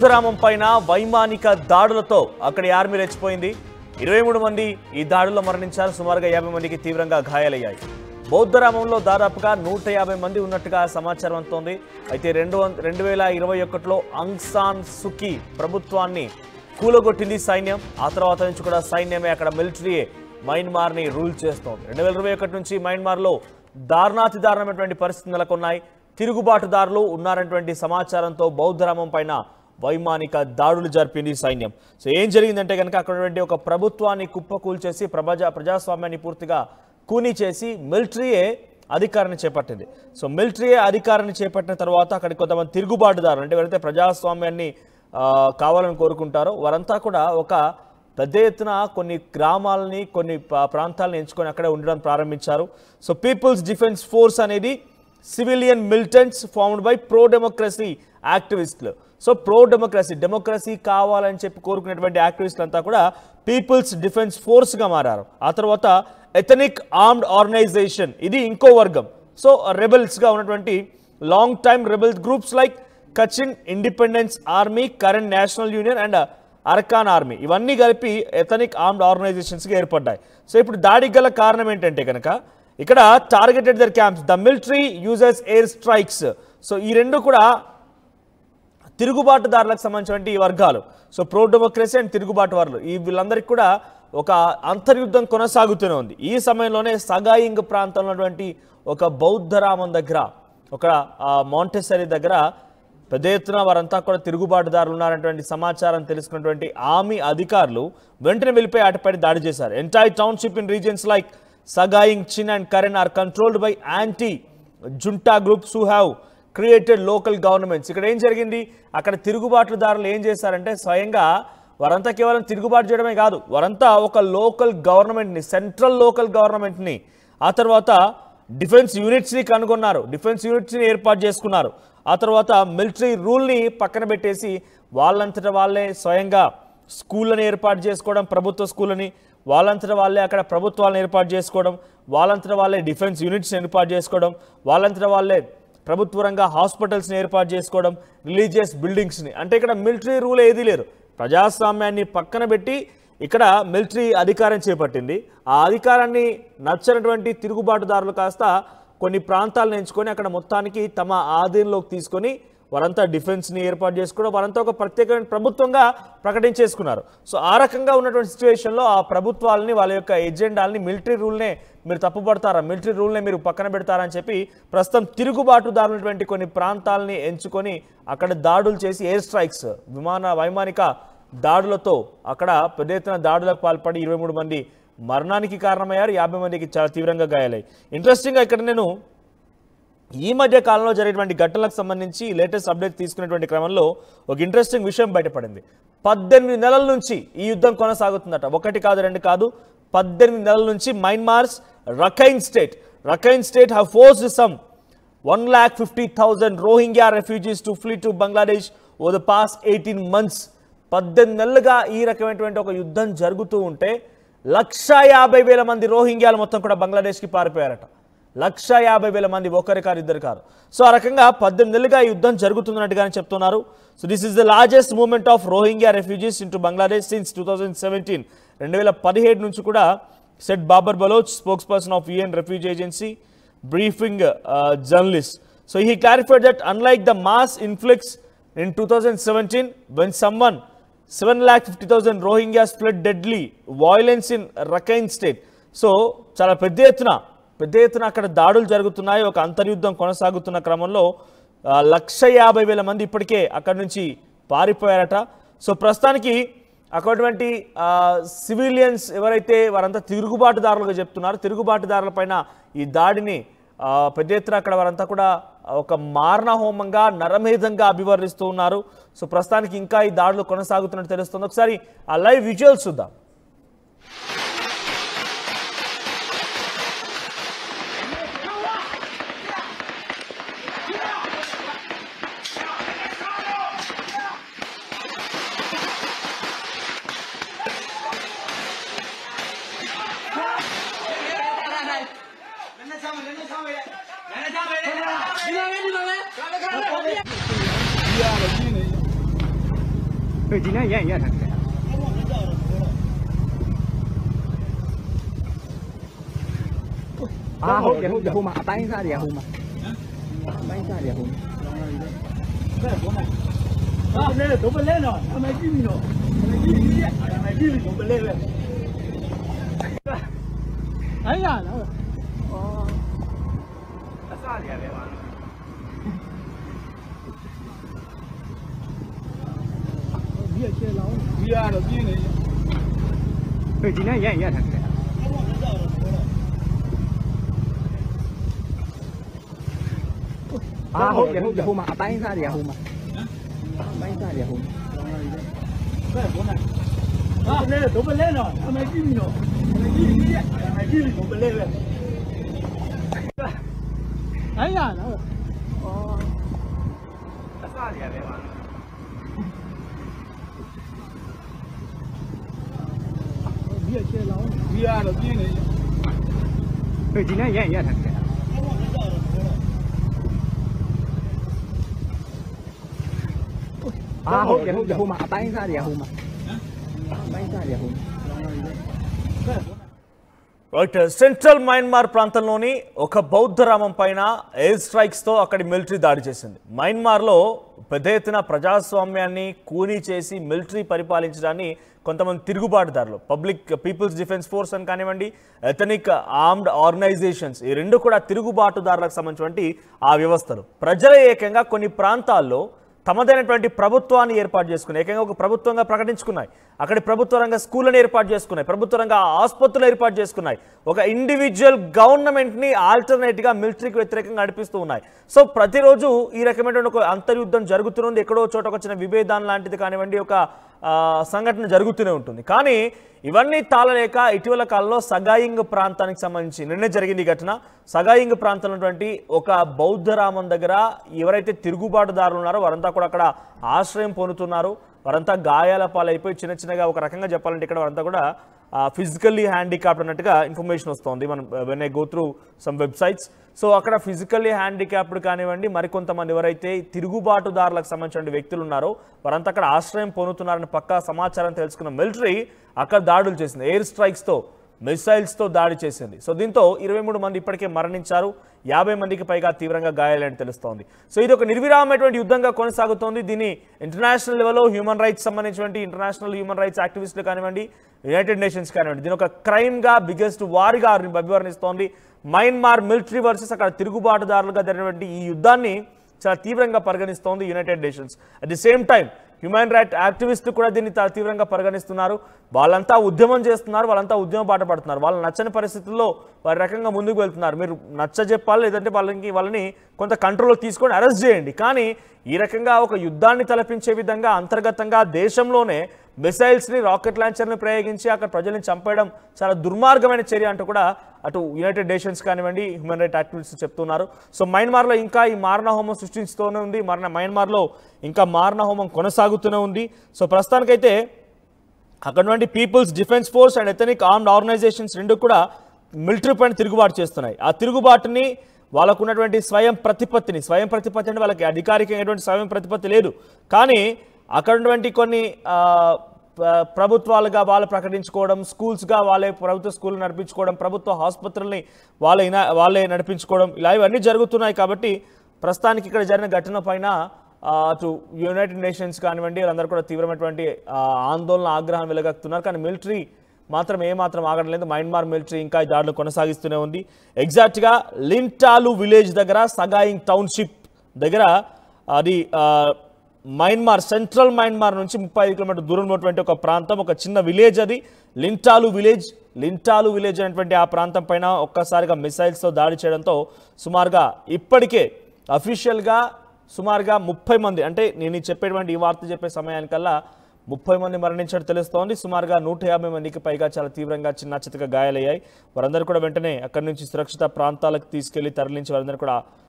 బౌద్ధరామం పైన వైమానిక దాడులతో అక్కడి ఆర్మీ రెచ్చిపోయింది. 23 మంది ఈ దాడుల్లో మరణించారు. సుమారుగా 50 మందికి తీవ్రంగా గాయాలయ్యాయి. బౌద్ధరామంలో దాదాపుగా 150 మంది ఉన్నట్టుగా సమాచారం అందుతోంది. అయితే 2021లో ఆంగ్ సాన్ సూకీ ప్రభుత్వాన్ని కూలగొట్టింది సైన్యం. ఆ తర్వాత నుంచి కూడా సైన్యమే, అక్కడ మిలిటరీయే మయన్మార్ని రూల్ చేస్తోంది. 2021 నుంచి మయన్మార్లో దారుణాతి దారుణమైనటువంటి పరిస్థితులు నెలకొన్నాయి. తిరుగుబాటుదారులు ఉన్నారనేటువంటి సమాచారంతో బౌద్ధరామం పైన వైమానిక దాడులు జరిపింది సైన్యం. సో ఏం జరిగిందంటే కనుక అక్కడ ఒక ప్రభుత్వాన్ని కుప్పకూల్చేసి ప్రజాస్వామ్యాన్ని పూర్తిగా కూనీ చేసి మిలిటరీయే అధికారాన్ని చేపట్టింది. సో మిలిటరీయే అధికారాన్ని చేపట్టిన తర్వాత అక్కడికి కొంతమంది తిరుగుబాటుదారులు, అంటే ఎవరైతే ప్రజాస్వామ్యాన్ని కావాలని కోరుకుంటారో వారంతా కూడా ఒక పెద్ద ఎత్తున కొన్ని గ్రామాలని, కొన్ని ప్రాంతాలను ఎంచుకొని అక్కడే ఉండడం ప్రారంభించారు. సో పీపుల్స్ డిఫెన్స్ ఫోర్స్ అనేది civilian militants formed by pro democracy యాక్టివిస్టులు. సో ప్రో డెమోక్రసీ కావాలని చెప్పి కోరుకునేటువంటి యాక్టివిస్టులు అంతా కూడా పీపుల్స్ డిఫెన్స్ ఫోర్స్గా మారారు. ఆ తర్వాత ఎథనిక్ ఆర్మ్డ్ ఆర్గనైజేషన్, ఇది ఇంకో వర్గం. సో రెబెల్స్గా ఉన్నటువంటి long time rebel groups like Kachin independence army, Karen national union and Arakan army, ఇవన్నీ కలిపి ఎథనిక్ ఆర్మ్డ్ ఆర్గనైజేషన్స్గా ఏర్పడ్డాయి. సో ఇప్పుడు దాడికి గల కారణం ఏంటంటే కనుక ఇక్కడ targeted their camps, the military uses air strikes. So ఈ రెండు కూడా తిరుగుబాటుదారులకు సంబంధించిన ఈ వర్గాలు. సో ప్రో డెమోక్రసీ అండ్ తిరుగుబాటుదారులు, ఈ వీళ్ళందరికీ కూడా ఒక అంతర్యుద్ధం కొనసాగుతూనే ఉంది. ఈ సమయంలోనే సగాయింగ్ ప్రాంతంలో ఉన్నటువంటి ఒక బౌద్ధరామం దగ్గర, ఒక మాంటెసరీ దగ్గర పెద్ద ఎత్తున వారంతా కూడా తిరుగుబాటుదారులు ఉన్నారనేటువంటి సమాచారం తెలుసుకున్నటువంటి ఆర్మీ అధికారులు వెంటనే వెళ్ళిపోయి అటుపై దాడి చేశారు. Entire township in reasons like Sagaing, Chin and Karen are controlled by anti-junta groups who have created local governments. ఇక్కడ ఏం జరిగింది, అక్కడ తిరుగుబాటుదారులు ఏం చేశారంటే స్వయంగా వారంతా కేవలం తిరుగుబాటు చేయడమే కాదు, వారంతా ఒక లోకల్ గవర్నమెంట్ని, సెంట్రల్ లోకల్ గవర్నమెంట్ని, ఆ తర్వాత డిఫెన్స్ యూనిట్స్ని కనుగొన్నారు, డిఫెన్స్ యూనిట్స్ని ఏర్పాటు చేసుకున్నారు. ఆ తర్వాత మిలిటరీ రూల్ని పక్కన పెట్టేసి వాళ్ళంతటా వాళ్ళే స్వయంగా స్కూళ్ళని ఏర్పాటు చేసుకోవడం, ప్రభుత్వ స్కూళ్ళని వాళ్ళంతటా వాళ్ళే అక్కడ ప్రభుత్వాలను ఏర్పాటు చేసుకోవడం, వాళ్ళంతటా వాళ్ళే డిఫెన్స్ యూనిట్స్ని ఏర్పాటు చేసుకోవడం, వాళ్ళంతటా వాళ్ళే ప్రభుత్వ రంగ హాస్పిటల్స్ని ఏర్పాటు చేసుకోవడం, రిలీజియస్ బిల్డింగ్స్ని. అంటే ఇక్కడ మిలిటరీ రూల్ ఏదీ లేదు, ప్రజాస్వామ్యాన్ని పక్కన పెట్టి ఇక్కడ మిలిటరీ అధికారం చేపట్టింది. ఆ అధికారాన్ని నచ్చనటువంటి తిరుగుబాటుదారులు కాస్త కొన్ని ప్రాంతాలను ఎంచుకొని అక్కడ మొత్తానికి తమ ఆధీనంలోకి తీసుకొని వారంతా డిఫెన్స్ని ఏర్పాటు చేసుకోవడం, వారంతా ఒక ప్రత్యేకమైన ప్రభుత్వంగా ప్రకటించేసుకున్నారు. సో ఆ రకంగా ఉన్నటువంటి సిచ్యువేషన్లో ఆ ప్రభుత్వాలని, వాళ్ళ యొక్క ఎజెండాలని, మిలిటరీ రూల్నే మీరు తప్పుపడతారా, మిలిటరీ రూల్నే మీరు పక్కన పెడతారని చెప్పి ప్రస్తుతం తిరుగుబాటుదారులటువంటి కొన్ని ప్రాంతాలని ఎంచుకొని అక్కడ దాడులు చేసి ఎయిర్ స్ట్రైక్స్, వైమానిక దాడులతో అక్కడ పెద్ద ఎత్తున దాడులకు పాల్పడి 23 మంది మరణానికి కారణమయ్యారు, 50 మందికి చాలా తీవ్రంగా గాయాలయ్యాయి. ఇంట్రెస్టింగ్గా ఇక్కడ నేను ఈ మధ్య కాలంలో జరిగినటువంటి ఘటనలకు సంబంధించి లేటెస్ట్ అప్డేట్ తీసుకునేటువంటి క్రమంలో ఒక ఇంట్రెస్టింగ్ విషయం బయటపడింది. 18 నెలల నుంచి ఈ యుద్ధం కొనసాగుతుందట. ఒకటి కాదు, రెండు కాదు, 18 నెలల నుంచి Myanmar's Rakhine state have forced some 1,50,000 Rohingya refugees to flee to Bangladesh over the past 18 months. 18 నెలలుగా ఈ రకమైనటువంటి ఒక యుద్ధం జరుగుతూ ఉంటే 150,000 మంది రోహింగ్యాలు మొత్తం కూడా బంగ్లాదేశ్కి పారిపోయారట. 150,000 మంది, ఒకరి కారు, ఇద్దరు కారు. సో ఆ రకంగా 18 నెలలుగా యుద్ధం జరుగుతున్నట్టుగానే చెప్తున్నారు. So this is the largest movement of Rohingya refugees into Bangladesh since 2017. 2017 నుంచి కూడా said Babar Baloch, spokesperson of UN Refugee Agency, briefing journalists. So he clarified that unlike the mass influx in 2017 when 7,50,000 Rohingyas fled deadly violence in Rakhine state. So చాలా పెద్ద ఎత్తున అక్కడ దాడులు జరుగుతున్నాయి. ఒక అంతర్యుద్ధం కొనసాగుతున్న క్రమంలో 150,000 మంది ఇప్పటికే అక్కడి నుంచి పారిపోయారట. సో ప్రస్తుతానికి అక్కడటువంటి సివిలియన్స్ ఎవరైతే వారంతా తిరుగుబాటుదారులుగా చెప్తున్నారు, తిరుగుబాటుదారుల పైన ఈ దాడిని పెద్ద ఎత్తున అక్కడ వారంతా కూడా ఒక మారణ హోమంగా, నరమేధంగా అభివర్ణిస్తూ ఉన్నారు. సో ప్రస్తుతానికి ఇంకా ఈ దాడులు కొనసాగుతున్నట్టు తెలుస్తుంది. ఒకసారి ఆ లైవ్ విజువల్స్ చూద్దాం. 对，今天验才出来。啊，好，也好嘛，搬一下也好嘛，搬一下也好嘛。啊，那都不来了，他们几米了，他们几米都不来了。哎呀，那个，哦，啥的来完了。对，今天验才出来。啊，好，也好嘛，搬一下也好嘛，搬一下也好嘛。啊，那都不来了，他们几米了，他们几米都不来了。哎呀，那个，哦，啥的来完了。对，今天验才出来。啊，好，也好嘛，搬一下也好嘛，搬一下也好嘛。రైట్ సెంట్రల్ మయన్మార్ ప్రాంతంలోని ఒక బౌద్ధ రామం పైన ఎయిర్ స్ట్రైక్స్తో అక్కడి మిలిటరీ దాడి చేసింది. మయన్మార్లో పెద్ద ఎత్తున ప్రజాస్వామ్యాన్ని కూనీ చేసి మిలిటరీ పరిపాలించడాన్ని కొంతమంది తిరుగుబాటుదారులు పీపుల్స్ డిఫెన్స్ ఫోర్స్ అని కానివ్వండి, ఎథనిక్ ఆర్మ్డ్ ఆర్గనైజేషన్స్, ఈ రెండు కూడా తిరుగుబాటుదారులకు సంబంధించినటువంటి ఆ వ్యవస్థలు ప్రజల ఏకంగా కొన్ని ప్రాంతాల్లో తమదైనటువంటి ప్రభుత్వాన్ని ఏర్పాటు చేసుకున్నాయి. ఏకంగా ఒక ప్రభుత్వంగా ప్రకటించుకున్నాయి. అక్కడి ప్రభుత్వ రంగ స్కూళ్ళని ఏర్పాటు చేసుకున్నాయి, ప్రభుత్వ రంగ ఆసుపత్రులు ఏర్పాటు చేసుకున్నాయి. ఒక ఇండివిజువల్ గవర్నమెంట్ని ఆల్టర్నేట్గా మిలిటరీకి వ్యతిరేకంగా నడిపిస్తూ ఉన్నాయి. సో ప్రతిరోజు ఈ రకమైనటువంటి ఒక అంతర్యుద్ధం జరుగుతుంది. ఎక్కడో చోట ఒక చిన్న విభేదాన్ని లాంటిది కానివ్వండి, ఒక సంఘటన జరుగుతూనే ఉంటుంది. కానీ ఇవన్నీ తాళలేక ఇటీవల కాలంలో సగాయింగ్ ప్రాంతానికి సంబంధించి నిన్నే జరిగింది ఈ ఘటన. సగాయింగ్ ప్రాంతంలో ఉన్నటువంటి ఒక బౌద్ధ రామం దగ్గర ఎవరైతే తిరుగుబాటుదారులు ఉన్నారో వారంతా కూడా అక్కడ ఆశ్రయం పొందుతున్నారు. వారంతా గాయాల పాలైపోయి చిన్న చిన్నగా ఒక రకంగా చెప్పాలంటే ఇక్కడ వారంతా కూడా ఫిజికల్లీ హ్యాండిక్యాప్డ్ అన్నట్టుగా ఇన్ఫర్మేషన్ వస్తుంది. మనం when I go through some websites. So అక్కడ ఫిజికల్లీ హ్యాండిక్యాప్డ్ కానివ్వండి, మరికొంతమంది ఎవరైతే తిరుగుబాటుదారులకు సంబంధించిన వ్యక్తులు ఉన్నారో వారంతా అక్కడ ఆశ్రయం పొందుతున్నారని పక్కా సమాచారం తెలుసుకున్న మిలిటరీ అక్కడ దాడులు చేసింది. ఎయిర్ స్ట్రైక్స్తో, మిసైల్స్తో దాడి చేసింది. సో దీంతో 23 మంది ఇప్పటికే మరణించారు, 50 మందికి పైగా తీవ్రంగా గాయాలని తెలుస్తోంది. సో ఇది ఒక నిర్విరామమైనటువంటి యుద్ధంగా కొనసాగుతోంది. దీన్ని ఇంటర్నేషనల్ లెవెల్లో హ్యూమన్ రైట్స్ సంబంధించినటువంటి ఇంటర్నేషనల్ హ్యూమన్ రైట్స్ యాక్టివిస్టులు కానివ్వండి, యునైటెడ్ నేషన్స్ కానివ్వండి, దీని ఒక క్రైమ్గా బిగ్గెస్ట్ వార్గా అభివర్ణిస్తోంది. మయన్మార్ మిలిటరీ వర్సెస్ అక్కడ తిరుగుబాటుదారులుగా జరిగినటువంటి ఈ యుద్ధాన్ని చాలా తీవ్రంగా పరిగణిస్తోంది united nations. At the same time human right యాక్టివిస్టులు కూడా దీన్ని తీవ్రంగా పరిగణిస్తున్నారు. వాళ్ళంతా ఉద్యమం చేస్తున్నారు, వాళ్ళంతా ఉద్యమ బాట పడుతున్నారు. వాళ్ళ నచ్చని పరిస్థితుల్లో వారి రకంగా ముందుకు వెళ్తున్నారు. మీరు నచ్చజెప్పాలి, లేదంటే వాళ్ళని కొంత కంట్రోల్లో తీసుకొని అరెస్ట్ చేయండి. కానీ ఈ రకంగా ఒక యుద్ధాన్ని తలపించే విధంగా అంతర్గతంగా దేశంలోనే మిసైల్స్ని, రాకెట్ లాంచర్ని ప్రయోగించి అక్కడ ప్రజల్ని చంపేయడం చాలా దుర్మార్గమైన చర్య అంటూ కూడా అటు యునైటెడ్ నేషన్స్ కానివ్వండి, హ్యూమన్ రైట్ యాక్టివిస్టులు చెప్తున్నారు. సో మయన్మార్లో ఇంకా ఈ మారణహోమం సృష్టిస్తూనే ఉంది. మయన్మార్లో ఇంకా మారణహోమం కొనసాగుతూనే ఉంది. సో ప్రస్తుతానికైతే అక్కడ people's defence force and ethnic armed organisations రెండు కూడా మిలిటరీ పైన తిరుగుబాటు చేస్తున్నాయి. ఆ తిరుగుబాటుని వాళ్ళకు ఉన్నటువంటి స్వయం ప్రతిపత్తి అంటే వాళ్ళకి అధికారికమైనటువంటి స్వయం ప్రతిపత్తి లేదు. కానీ అక్కడ ఉన్నటువంటి కొన్ని ప్రభుత్వాలుగా వాళ్ళు ప్రకటించుకోవడం, స్కూల్స్గా వాళ్ళే ప్రభుత్వ స్కూళ్ళు నడిపించుకోవడం, ప్రభుత్వ ఆసుపత్రుల్ని వాళ్ళే నడిపించుకోవడం, ఇలా ఇవన్నీ జరుగుతున్నాయి. కాబట్టి ప్రస్తుతానికి ఇక్కడ జరిగిన ఘటన పైన అటు యునైటెడ్ నేషన్స్ కానివ్వండి వాళ్ళందరూ కూడా తీవ్రమైనటువంటి ఆందోళన, ఆగ్రహం వెలగక్కుతున్నారు. కానీ మిలిటరీ మాత్రం ఏమాత్రం ఆగడం లేదు. మయన్మార్ మిలిటరీ ఇంకా ఈ దాడులు కొనసాగిస్తూనే ఉంది. ఎగ్జాక్ట్గా లింటాలు విలేజ్ దగ్గర, సగాయింగ్ టౌన్షిప్ దగ్గర, అది మయన్మార్ సెంట్రల్ మయన్మార్ నుంచి 35 కిలోమీటర్ దూరంలో ఉన్నటువంటి ఒక ప్రాంతం, ఒక చిన్న విలేజ్ అది లింటాలు విలేజ్ అనేటువంటి ఆ ప్రాంతం పైన ఒక్కసారిగా మిసైల్స్తో దాడి చేయడంతో సుమారుగా ఇప్పటికే అఫీషియల్గా సుమారుగా 30 మంది, అంటే నేను చెప్పేటువంటి ఈ వార్త చెప్పే సమయానికల్లా 30 మంది మరణించినట్టు తెలుస్తోంది. సుమారుగా 150 మందికి పైగా చాలా తీవ్రంగా చిన్న చితక గాయాలయ్యాయి. వారందరూ కూడా వెంటనే అక్కడి నుంచి సురక్షిత ప్రాంతాలకు తీసుకెళ్లి తరలించి వారందరూ కూడా